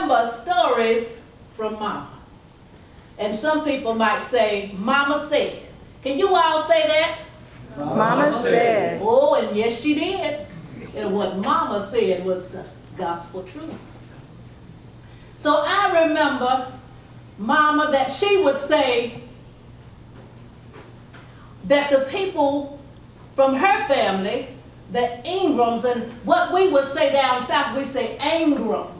remember stories from Mama. And some people might say, Mama said. Can you all say that? Mama said. Oh, and yes, she did. And what Mama said was the gospel truth. So I remember Mama that she would say that the people from her family, the Ingrams, and what we would say down south, we say Ingrams.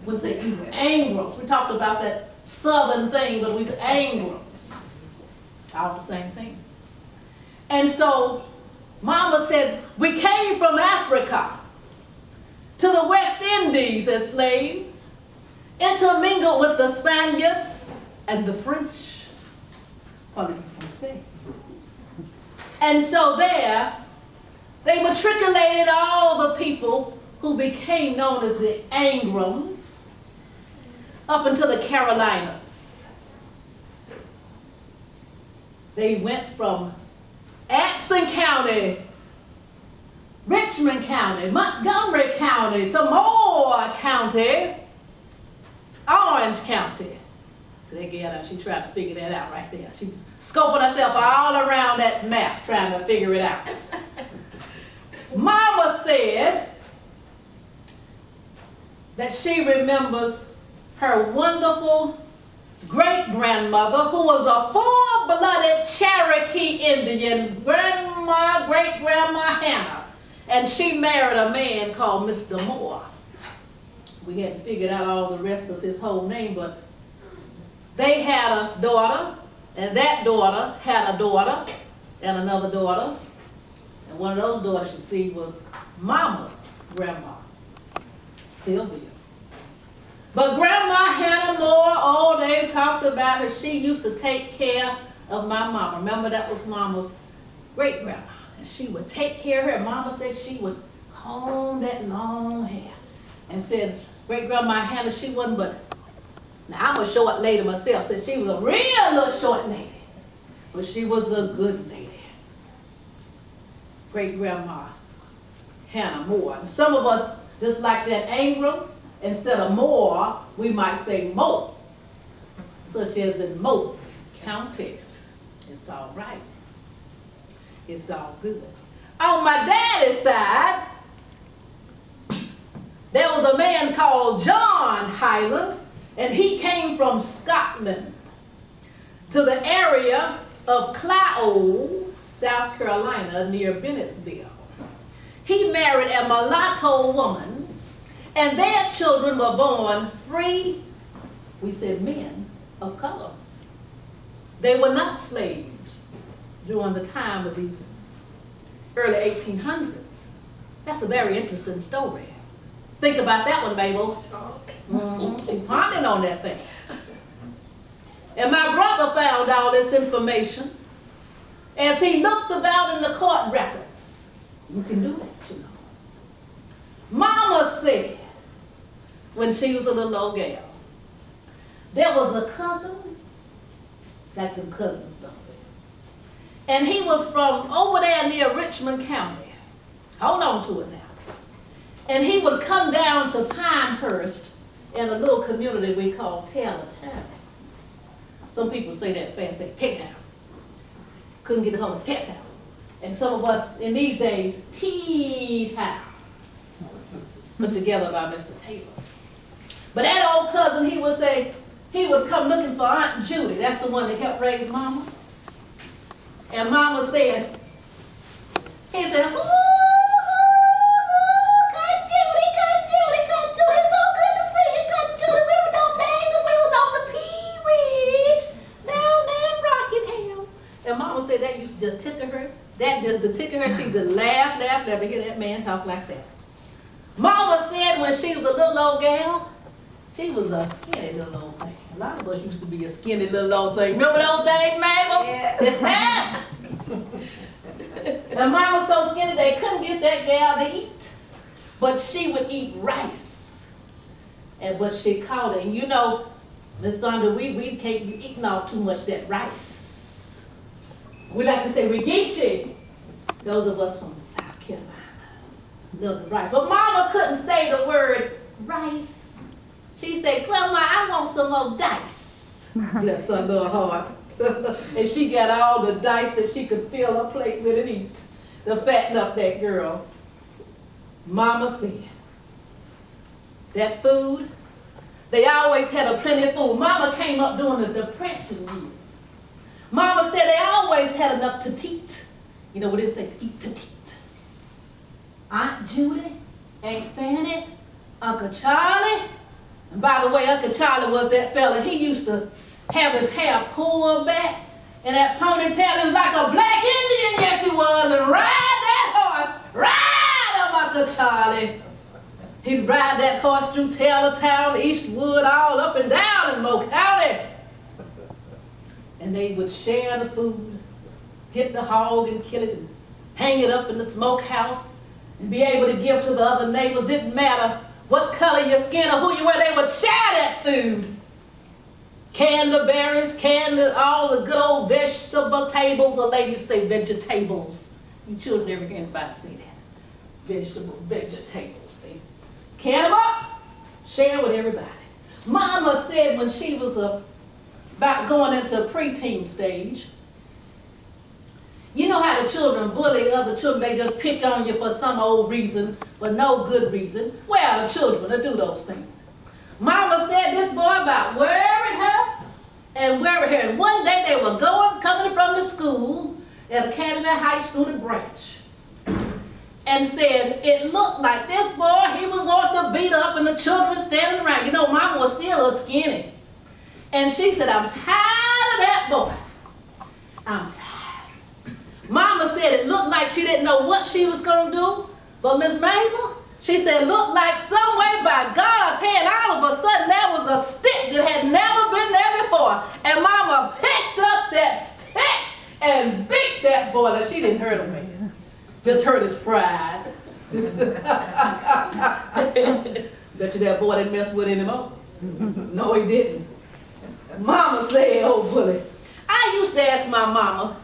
We say Ingrams. We talked about that southern thing, but we say Ingrams. All the same thing. And so Mama said, we came from Africa to the West Indies as slaves, intermingled with the Spaniards and the French. And so there, they matriculated all the people who became known as the Ingrams up into the Carolinas. They went from Jackson County, Richmond County, Montgomery County, to Moore County, Orange County. So they get out, she tried to figure that out right there. She's scoping herself all around that map, trying to figure it out. Mama said that she remembers her wonderful great-grandmother, who was a full-blooded Cherokee Indian, great-grandma Hannah, and she married a man called Mr. Moore. We hadn't figured out all the rest of his whole name, but they had a daughter, and that daughter had a daughter, and another daughter, and one of those daughters, you see, was Mama's grandma, Sylvia. But Grandma Hannah Moore, oh, they talked about her. She used to take care of my mama. Remember, that was Mama's great-grandma. And she would take care of her. And Mama said she would comb that long hair. And said, great-grandma Hannah, she wasn't but, now I'm a short lady myself, said she was a real little short lady. But she was a good lady. Great-grandma Hannah Moore. And some of us, just like that Ingram, instead of Moore, we might say Moe, such as in Moe County. It's all right. It's all good. On my daddy's side, there was a man called John Highland, and he came from Scotland to the area of Clio, South Carolina, near Bennettsville. He married a mulatto woman, and their children were born free, we said men, of color. They were not slaves during the time of these early 1800s. That's a very interesting story. Think about that one, Mabel. She's pondering on that thing. And my brother found all this information as he looked about in the court records. You can do that, you know. Mama said, when she was a little old gal, there was a cousin, like them cousins don't they? And he was from over there near Richmond County. Hold on to it now. And he would come down to Pinehurst in a little community we call Taylortown. Some people say that fast, say T-Town. Couldn't get a hold of T-Town. And some of us in these days, T-Town. Put together by Mr. Taylor. But that old cousin, he would say, he would come looking for Aunt Judy. That's the one that helped raise Mama. And Mama said, he said, ooh, Cousin Judy, it's so good to see you, Cousin Judy. We was on days when we was on the Pea Ridge, down there in Rockingham. And Mama said that used to just tickle her. That just to tickle her, she just laugh to hear that man talk like that. Mama said when she was a little old gal, she was a skinny little old thing. A lot of us used to be a skinny little old thing. Remember those days, Mabel? Yeah. And Mama was so skinny they couldn't get that gal to eat. But she would eat rice. And what she called it. And you know, Miss Sandra, we can't be eating all too much that rice. We like to say rigici. Those of us from South Carolina love the rice. But Mama couldn't say the word rice. She said, Grandma, I want some more dice. Bless her little heart. And she got all the dice that she could fill her plate with and eat to fatten up that girl. Mama said, that food, they always had a plenty of food. Mama came up during the Depression years. Mama said they always had enough to eat. You know what it say? Eat to eat. Aunt Judy, Aunt Fanny, Uncle Charlie. And by the way, Uncle Charlie was that fella. He used to have his hair pulled back and that ponytail. He was like a black Indian, yes he was. And ride that horse, ride up Uncle Charlie. He'd ride that horse through Taylortown, Eastwood, all up and down in Moe County. And they would share the food, get the hog and kill it and hang it up in the smokehouse and be able to give to the other neighbors. Didn't matter what color your skin or who you were, they would share that food. Can the berries, all the good old vegetable tables, or ladies say vegetables. You children never hear anybody say that. Vegetables, see. Can them up, share with everybody. Mama said when she was about going into a preteen stage, you know how the children bully other children, they just pick on you for some old reasons, for no good reason. Well, the children that do those things. Mama said this boy about worried her. And one day they were coming from the school at Academy High School in Branch. And said it looked like this boy, he was wanting to beat up and the children standing around. You know, Mama was still a skinny. And she said, I'm tired of that boy. I'm tired. Mama said it looked like she didn't know what she was going to do. But Miss Mabel, she said, looked like some way by God's hand, all of a sudden there was a stick that had never been there before. And Mama picked up that stick and beat that boy. Now, she didn't hurt him, just hurt his pride. Bet you that boy didn't mess with anymore. No, he didn't. Mama said, oh, bully. I used to ask my mama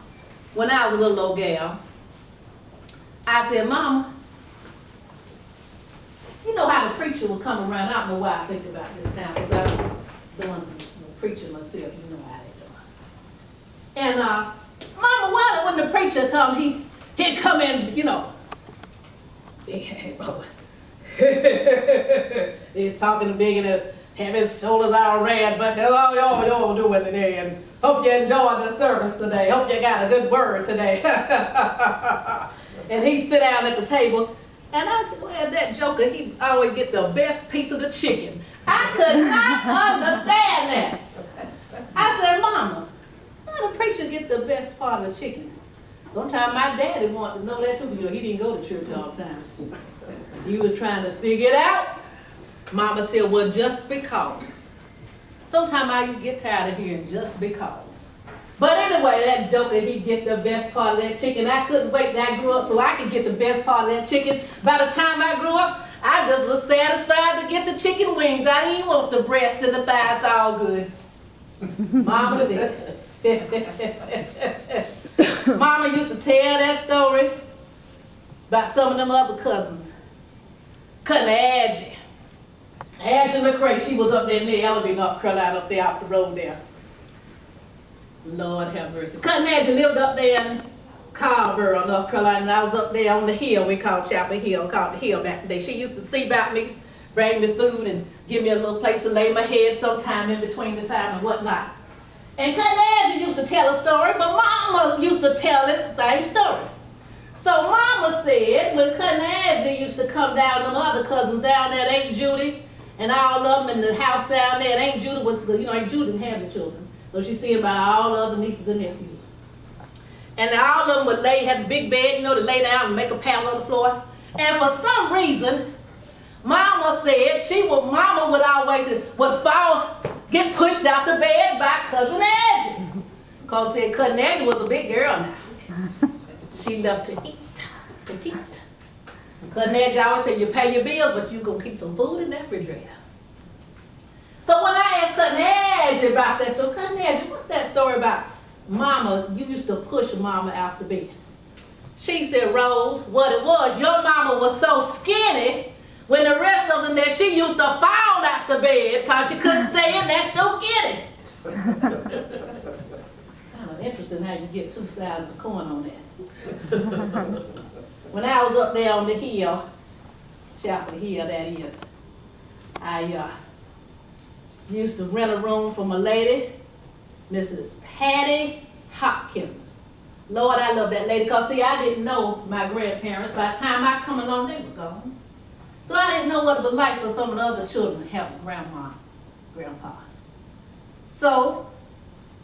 when I was a little old gal, I said, Mama, you know how the preacher will come around. I don't know why I think about this now, because I'm doing some preaching myself. You know how they do. And Mama, why when the preacher come, he'd come in, you know. He's talking big and have his shoulders all red, but hello, y'all doing today? And hope you enjoyed the service today. Hope you got a good word today. And he'd sit down at the table. And I said, well, that joker, he always get the best piece of the chicken. I could not understand that. I said, Mama, how the preacher get the best part of the chicken? Sometimes my daddy wanted to know that too. You know, he didn't go to church all the time. He was trying to figure it out. Mama said, well, just because. Sometimes I get tired of hearing just because. But anyway, that joker, he'd get the best part of that chicken. I couldn't wait till I grew up so I could get the best part of that chicken. By the time I grew up, I just was satisfied to get the chicken wings. I didn't even want the breast and the thighs all good. Mama said. Mama used to tell that story about some of them other cousins. Cousin Angie. Angie McCray, she was up there in the Ellaby, North Carolina, up there off the road there. Lord have mercy. Cousin Angie lived up there in Carrboro, North Carolina, and I was up there on the hill we called Chapel Hill, called the hill back in the day. She used to see about me, bring me food, and give me a little place to lay my head sometime in between the time and whatnot. And Cousin Angie used to tell a story, but Mama used to tell this same story. So Mama said when Cousin Angie used to come down, them other cousins down there, Aunt Judy, and all of them in the house down there, and Aunt Judy was, you know, Aunt Judy didn't have the children. So she see about all the other nieces and nephews. And all of them would had a big bed, you know, to lay down and make a pallet on the floor. And for some reason, Mama said Mama would always get pushed out the bed by Cousin Angie. Because said Cousin Angie was a big girl now. She loved to eat. Cousin Angie always said, you pay your bills, but you gonna keep some food in that refrigerator. So when I asked Cousin Angie about that, so Cousin Angie, what's that story about? Mama, you used to push Mama out the bed. She said, Rose, what it was, your mama was so skinny, When the rest of them there, she used to fall out the bed because she couldn't stay in that don't get it. Kind of interesting how you get two sides of the coin on that. When I was up there on the hill, Chapel Hill that is, I used to rent a room from a lady, Mrs. Patty Hopkins. Lord, I love that lady because, see, I didn't know my grandparents. By the time I come along, they were gone. So I didn't know what it was like for some of the other children to have a grandma, grandpa. So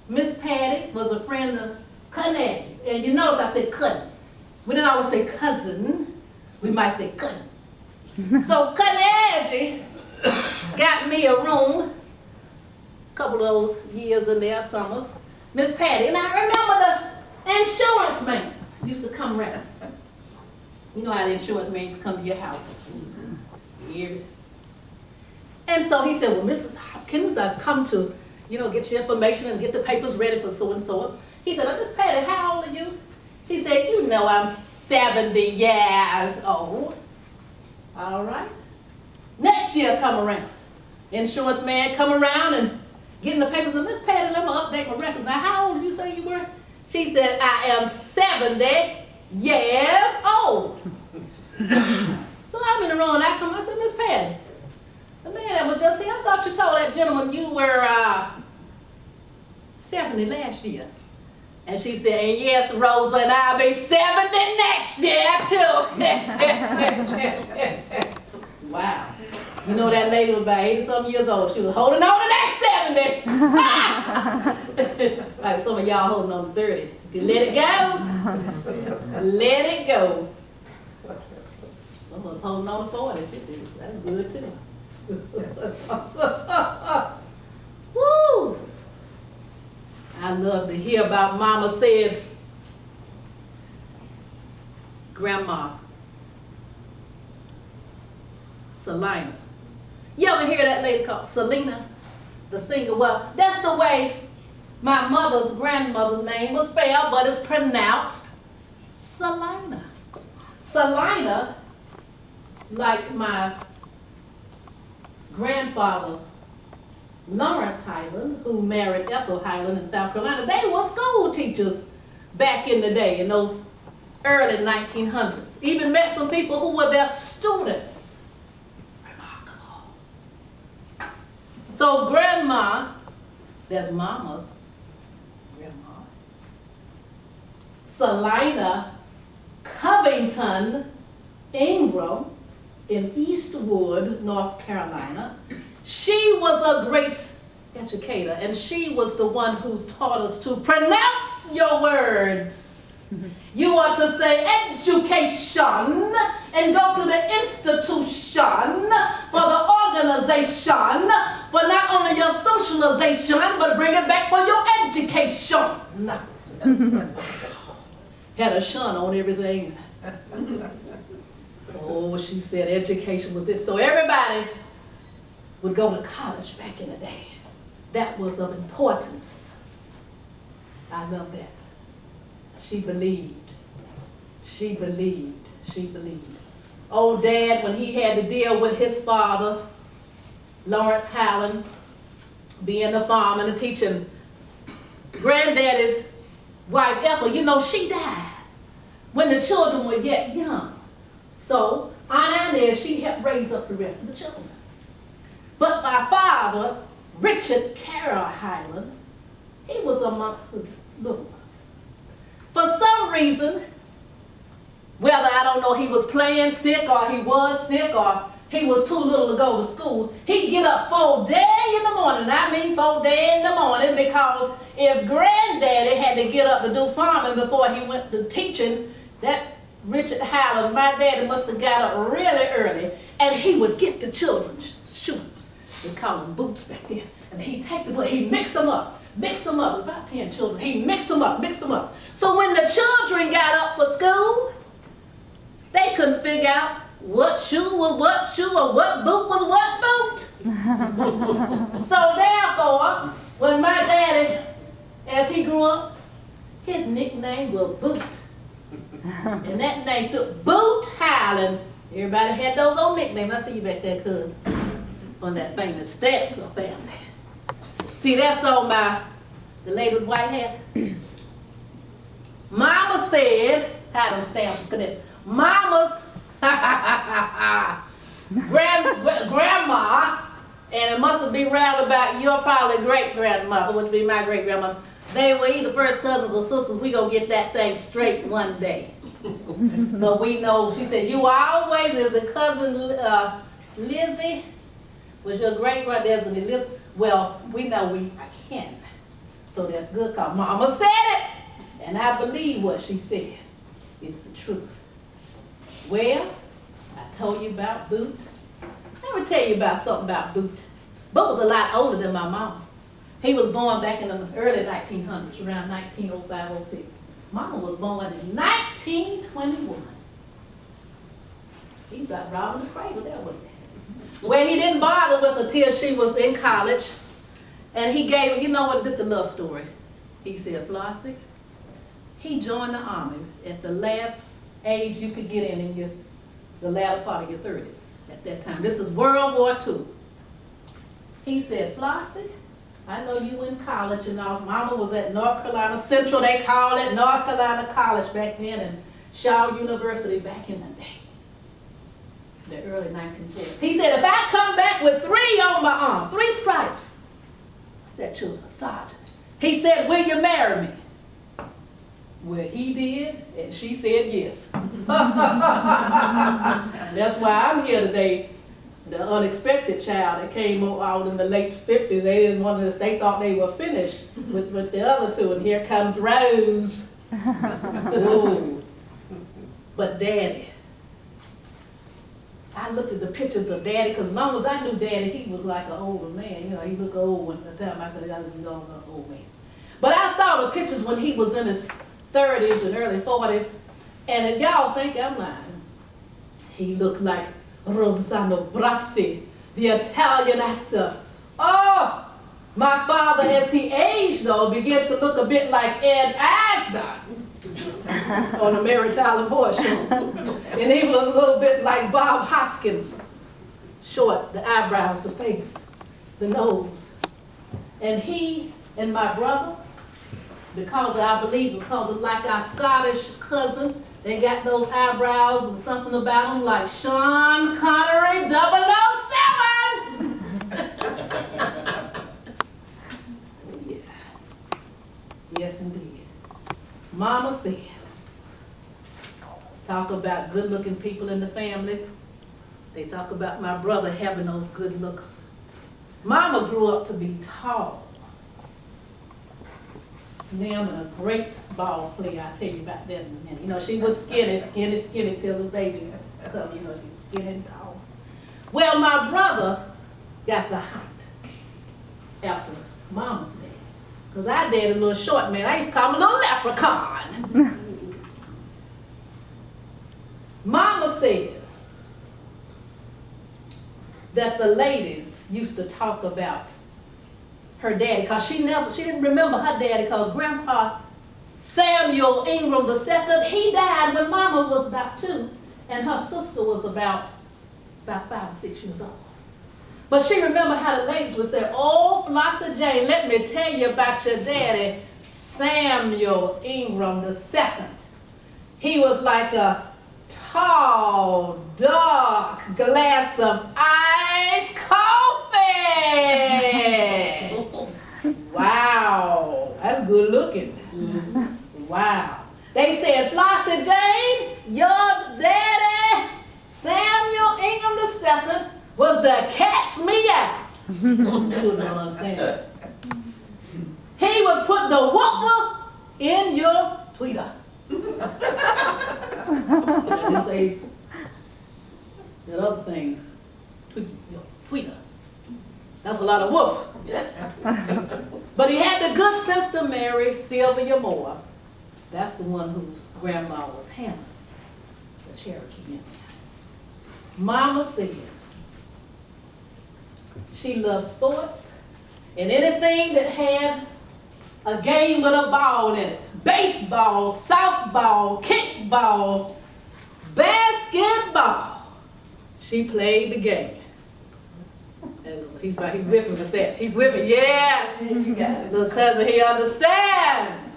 Miss Patty was a friend of Cousin Angie. And you notice I said cousin. We didn't always say cousin. We might say cousin. So Cousin Angie got me a room, a couple of those years in there, summers. Miss Patty, and I remember the insurance man used to come around. You know how the insurance man used to come to your house. And so he said, well, Mrs. Hopkins, I've come to, get your information and get the papers ready for so-and-so. He said, Miss Patty, how old are you? She said, I'm 70 years old. All right. Next year come around. Insurance man come around and getting the papers. And Miss Patty, let me update my records. Now, how old did you say you were? She said, I am 70 years old. So I'm in the room and I said, Miss Patty, the man that was just here, I thought you told that gentleman you were 70 last year. And she said, and yes, Rosa, and I'll be 70 next year too. Wow. You know that lady was about 80-something years old. She was holding on to that 70. Like some of y'all holding on to 30. You let it go. Let it go. Some of us holding on to 40, 50. That's good too. Woo! I love to hear about Mama said, Grandma Selina. You ever hear that lady called Selena, the singer? Well, that's the way my mother's grandmother's name was spelled, but it's pronounced Selina. Selina, like my grandfather, Lawrence Highland, who married Ethel Highland in South Carolina, they were school teachers back in the day, in those early 1900s. Even met some people who were their students. Remarkable. So Grandma, that's Mama's grandma, Selina Covington Ingram in Eastwood, North Carolina. She was a great educator, and she was the one who taught us to pronounce your words. You are to say education and go to the institution for the organization, for not only your socialization, but bring it back for your education. Had a shun on everything. Oh, she said education was it. So everybody would go to college back in the day. That was of importance. I love that. She believed. She believed. She believed. Old Dad, when he had to deal with his father, Lawrence Highland, being a farmer and a teacher, Granddaddy's wife, Ethel, she died when the children were yet young. So Aunt Inez, she helped raise up the rest of the children. But my father, Richard Carroll Highland, he was amongst the little ones. For some reason, whether I don't know he was playing sick or he was sick or he was too little to go to school, he'd get up 4 days in the morning. I mean 4 days in the morning, because if Granddaddy had to get up to do farming before he went to teaching, that Richard Highland, my daddy, must have got up really early, and he would get the children's shoes. They called them boots back then. And he'd take the book, he'd mix them up, about 10 children. He'd mix them up. So when the children got up for school, they couldn't figure out what shoe was what shoe or what boot was what boot. So therefore, when my daddy, as he grew up, his nickname was Boot. And that name took Boot Highland Everybody had those old nicknames. I see you back there, cuz, on that famous Stamps family. See, that's on the lady with white hair. Mama said, how them stamps connect. Mama's grandma, and it must have been round about your probably great-grandmother, which would be my great-grandmother. They were either first cousins or sisters. We gonna get that thing straight one day. But we know, she said, you always, there's a cousin Lizzie, was your great-grandmother, Liz. Well, we know I can't. So that's good, cause Mama said it, and I believe what she said. It's the truth. Well, I told you about Boot. Let me tell you about something about Boot. Boot was a lot older than my mama. He was born back in the early 1900s, around 1905, 06. Mama was born in 1921. He was like robbing the cradle there, wasn't he? Well, he didn't bother with her till she was in college. And he gave, you know what, this is the love story. He said, Flossie, he joined the army at the last age you could get in the latter part of your 30s at that time. This is World War II. He said, Flossie, I know you in college and all. Mama was at North Carolina Central, they called it North Carolina College back then, and Shaw University back in the day, the early 1940s. He said, if I come back with 3 on my arm, 3 stripes, what's that, children, a sergeant? He said, will you marry me? Well, he did, and she said yes. That's why I'm here today. The unexpected child that came out in the late 50s, they didn't want us, they thought they were finished with the other 2, and here comes Rose. Ooh. But Daddy, I looked at the pictures of Daddy, because as long as I knew Daddy, he was like an older man. You know, he looked old when the time I could have got an old man. But I saw the pictures when he was in his 30s and early 40s, and if y'all think I'm lying, he looked like Rossano Brazzi, the Italian actor. Oh, my father, as he aged, though, began to look a bit like Ed Asner on the Mary Tyler Moore Show. And he was a little bit like Bob Hoskins. Short, the eyebrows, the face, the nose. And he and my brother, because of like our Scottish cousin, they got those eyebrows and something about them like Sean Connery 007. Yeah. Yes, indeed. Mama said, talk about good-looking people in the family. They talk about my brother having those good looks. Mama grew up to be tall, slim, and a great ball player. I'll tell you about that in a minute. You know, she was skinny till the babies come. You know, she's skinny and tall. Well, my brother got the height after Mama's dad. Because I dated a little short man. I used to call him a little leprechaun. Mama said that the ladies used to talk about her daddy, because she didn't remember her daddy, because Grandpa Samuel Ingram II, he died when Mama was about 2, and her sister was about 5 or 6 years old. But she remembered how the ladies would say, oh, Flossie Jane, let me tell you about your daddy, Samuel Ingram II. He was like a tall, dark glass of iced coffee. Wow, that's good looking. Wow. They said, Flossie Jane, your daddy, Samuel Ingram II, was the cat's meow. Children don't understand. He would put the whooper in your tweeter. They say that other thing, tweeter. That's a lot of whoop. But he had the good sense to marry Sylvia Moore. That's the one whose grandma was Hannah, the Cherokee Indian. Mama said she loved sports and anything that had a game with a ball in it. Baseball, softball, kickball, basketball. she played the game. And he's with me with that. He's with me, yes. Little cousin, he understands.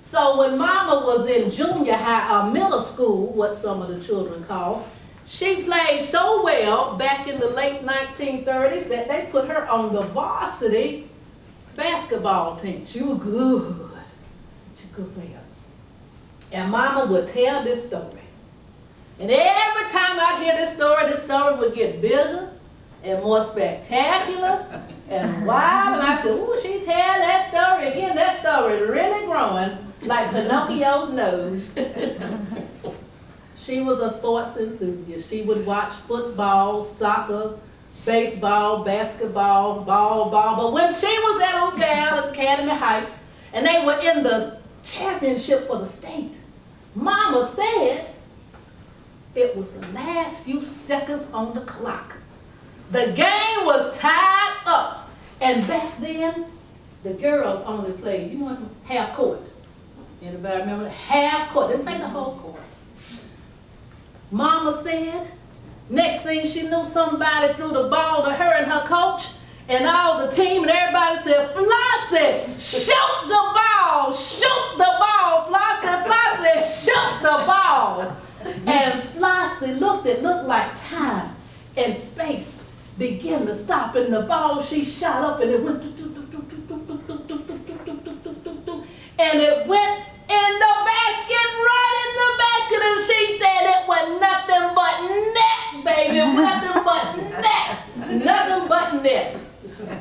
So when Mama was in junior high or middle school, what some of the children call, she played so well back in the late 1930s that they put her on the varsity basketball team. She was good. She's a good player. And Mama would tell this story. And every time I'd hear this story would get bigger and more spectacular and wild. And I said, ooh, she tell that story again. That story is really growing like Pinocchio's nose. She was a sports enthusiast. She would watch football, soccer, baseball, basketball, ball. But when she was at Old Gal at Academy Heights and they were in the championship for the state, Mama said it was the last few seconds on the clock. The game was tied up. And back then, the girls only played, you know what, half court. Anybody remember that? Half court. They didn't play the whole court. Mama said, next thing she knew, somebody threw the ball to her and her coach, and all the team and everybody said, Flossie, shoot the ball, shoot the ball, Flossie, shoot the ball. And Flossie looked like time and space began to stop, and the ball she shot up and it went and it went in the basket, right in the basket, and she said it was nothing but net, baby, nothing but net, nothing but net.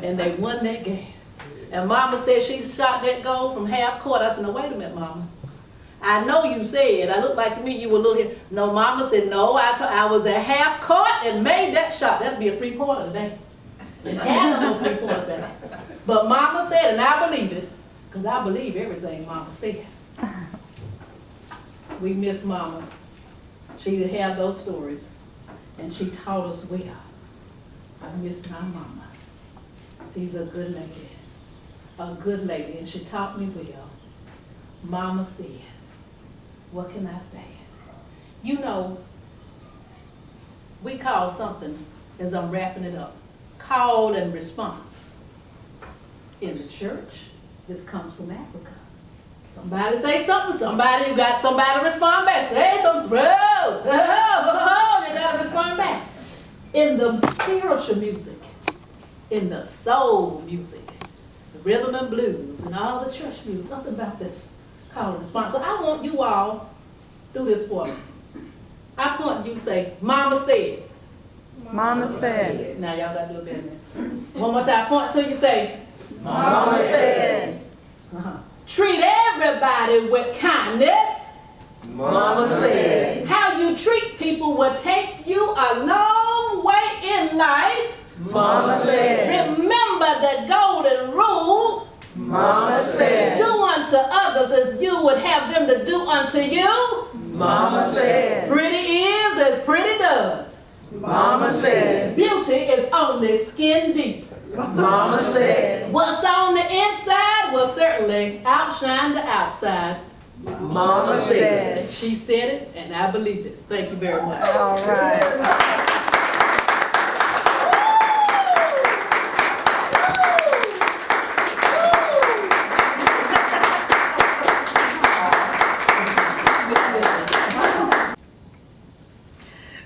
And they won that game. And Mama said she shot that goal from half court. I said, no, wait a minute, Mama. I know you said, I look like to me you were a little here. No, Mama said, no, I was at half court and made that shot. That'd be a three-pointer today. And had no three-pointer today. But Mama said, and I believe it, because I believe everything Mama said. We miss Mama. She had those stories, and she taught us well. I miss my Mama. She's a good lady, and she taught me well. Mama said, what can I say? You know, we call something, as I'm wrapping it up, call and response. In the church, this comes from Africa. Somebody say something, you got somebody to respond back. Say something, you got to respond back. In the spiritual music, in the soul music, the rhythm and blues, and all the church music, something about this call and response. So I want you all to do this for me. I want you to say, Mama said. Mama said. Now y'all got to do it better. One more time. Point till you say, Mama said. Treat everybody with kindness. Mama said. How you treat people will take you a long way in life. Mama said. Remember the golden rule. Mama said. Do unto others as you would have them to do unto you. Mama said. Pretty is as pretty does. Mama said. Beauty is only skin deep. Mama said. What's on the inside will certainly outshine the outside. Mama said. She said it, and I believe it. Thank you very much. All right.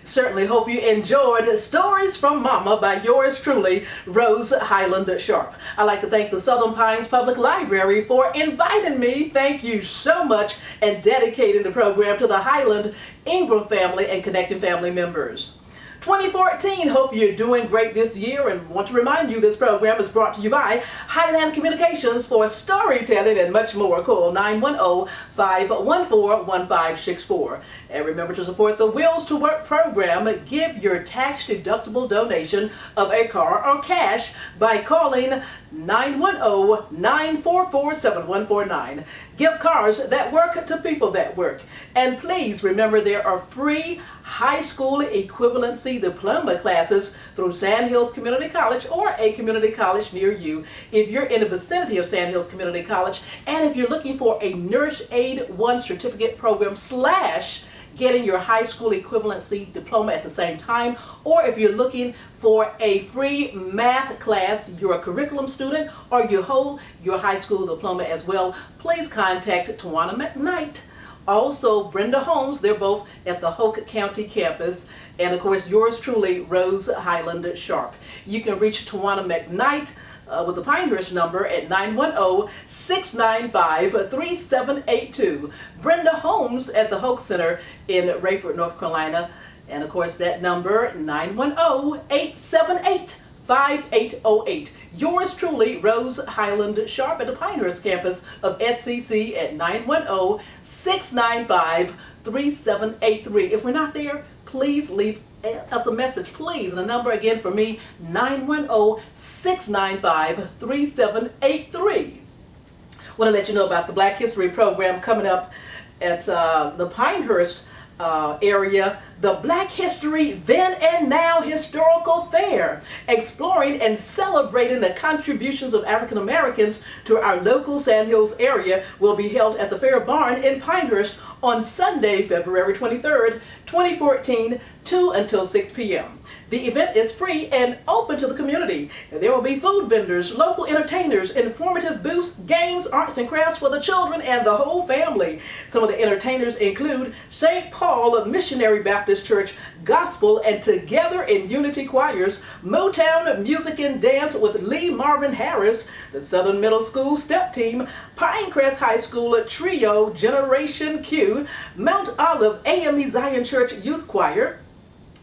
Certainly hope you enjoyed Stories from Mama by yours truly, Rose Highland Sharpe. I'd like to thank the Southern Pines Public Library for inviting me. Thank you so much, and dedicating the program to the Highland, Ingram family, and connected family members. 2014, hope you're doing great this year, and want to remind you this program is brought to you by Highland Communications for storytelling and much more. Call 910-514-1564. And remember to support the Wheels to Work program. Give your tax-deductible donation of a car or cash by calling 910-944-7149. Give cars that work to people that work. And please remember there are free high school equivalency diploma classes through Sand Hills Community College or a community college near you if you're in the vicinity of Sand Hills Community College, and if you're looking for a Nurse Aid 1 certificate program / getting your high school equivalency diploma at the same time, or if you're looking for a free math class, you're a curriculum student, or you hold your high school diploma as well, please contact Tawana McKnight. Also, Brenda Holmes, they're both at the Hoke County campus, and of course yours truly, Rose Highland Sharpe. You can reach Tawana McKnight with the Pinehurst number at 910-695-3782. Brenda Holmes at the Hoke Center in Rayford, North Carolina, and of course that number 910-878-5808. Yours truly, Rose Highland Sharpe at the Pinehurst campus of SCC at 910-695-3783. If we're not there, please leave us a message, please. And the number again for me, 910-695-3783. Want to let you know about the Black History program coming up at the Pinehurst area, the Black History Then and Now Historical Fair, exploring and celebrating the contributions of African Americans to our local Sand Hills area, will be held at the Fair Barn in Pinehurst on Sunday, February 23rd, 2014, 2 until 6 p.m. The event is free and open to the community. There will be food vendors, local entertainers, informative booths, games, arts and crafts for the children and the whole family. Some of the entertainers include St. Paul Missionary Baptist Church Gospel and Together in Unity choirs, Motown Music and Dance with Lee Marvin Harris, the Southern Middle School Step Team, Pinecrest High School Trio Generation Q, Mount Olive AME Zion Church Youth Choir,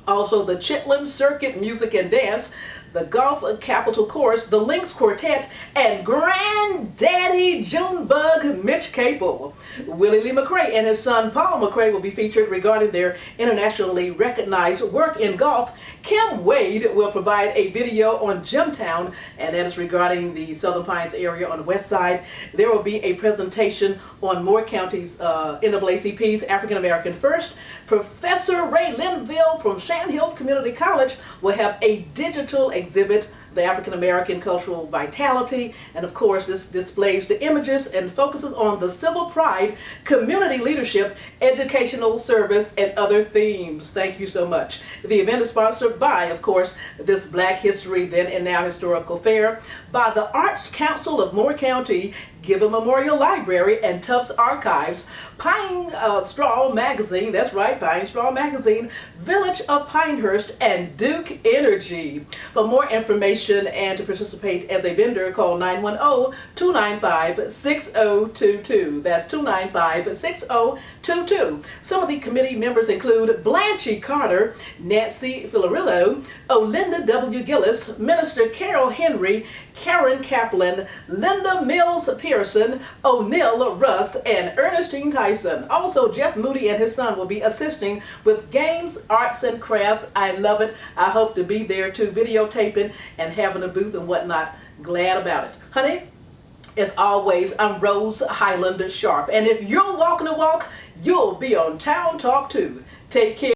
also the Chitlin Circuit Music and Dance, the Golf Capital Chorus, the Lynx Quartet, and Granddaddy Junebug Mitch Capel. Willie Lee McCrae and his son Paul McCrae will be featured regarding their internationally recognized work in golf. Kim Wade will provide a video on Gemtown, and that is regarding the Southern Pines area on the west side. There will be a presentation on Moore County's NAACP's African American First. Professor Ray Linville from Sand Hills Community College will have a digital exhibit, the African American Cultural Vitality, and of course this displays the images and focuses on the civil pride, community leadership, educational service, and other themes. Thank you so much. The event is sponsored by, of course, this Black History Then and Now Historical Fair, by the Arts Council of Moore County, Given Memorial Library, and Tufts Archives, Pine Straw Magazine, that's right, Pine Straw Magazine, Village of Pinehurst, and Duke Energy. For more information and to participate as a vendor, call 910-295-6022. That's 295-6022. Some of the committee members include Blanche Carter, Nancy Filarillo, Olinda W. Gillis, Minister Carol Henry, Karen Kaplan, Linda Mills Pearson, O'Neill Russ, and Ernestine Tyson. Also, Jeff Moody and his son will be assisting with games, arts, and crafts. I love it. I hope to be there too, videotaping and having a booth and whatnot. Glad about it. Honey, as always, I'm Rose Highland Sharpe. And if you're walking the walk, you'll be on Town Talk too. Take care.